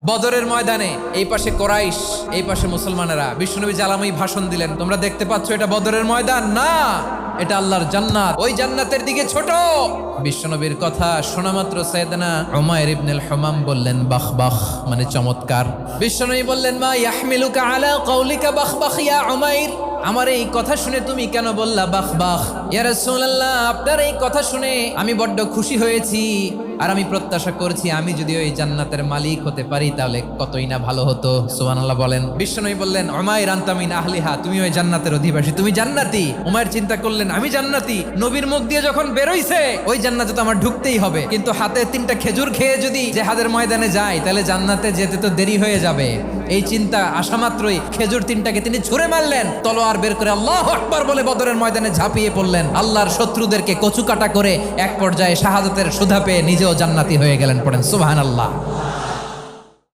বদরের ময়দানে এই পাশে কোরাইশ, এই পাশে মুসলমানেরা। বিশ্বনবী জালাময়ী ভাষণ দিলেন, তোমরা দেখতে পাচ্ছ এটা বদরের ময়দান না, এটা আল্লাহর জান্নাত, ওই জান্নাতের দিকে ছোট। বিশ্বনবীর কথা শোনা মাত্র সাইয়েদনা উমাইর ইবনুল হুমাম বললেন বাখ বাখ, মানে চমৎকার। বিশ্বনবী বললেন মা ইয়াহমিলুকা আলা কওলিকা বাখ বাখ ইয়া উমাইর, আমার এই কথা শুনে তুমি কেন বললা বাখ বাখ? ইয়া রাসূলুল্লাহ, আপনার এই কথা শুনে আমি বড্ড খুশি হয়েছি, আর আমি প্রত্যাশা করছি আমি যদি ওই জান্নাতের মালিক হতে পারি তাহলে কতই না ভালো হতো। সুবহানাল্লাহ বলেন। বিশ্বনবী বললেন উমাইর আনতা মিন আহলিহা, তুমি ওই জান্নাতের অধিবাসী, তুমি জান্নাতি। উমাইর চিন্তা করলেন আমি জান্নাতি, নবীর মুখ দিয়ে যখন বেরোইছে ওই জান্নাতে তো আমার ঢুকতেই হবে, কিন্তু হাতে 3টা খেজুর খেয়ে যদি জিহাদের ময়দানে যাই তাহলে জান্নাতে যেতে তো দেরি হয়ে যাবে। এই চিন্তা আসা মাত্রই খেজুর 3টাকে তিনি ছুঁড়ে মারলেন, তলোয়ার বের করে আল্লাহু আকবার বলে বদরের ময়দানে ঝাঁপিয়ে পড়লেন। আল্লাহর শত্রুদেরকে কচুকাটা করে এক পর্যায়ে শাহাদাতের সুধা পেয়ে নিজেও জান্নাতি হয়ে গেলেন। পড়েন সুবহানাল্লাহ।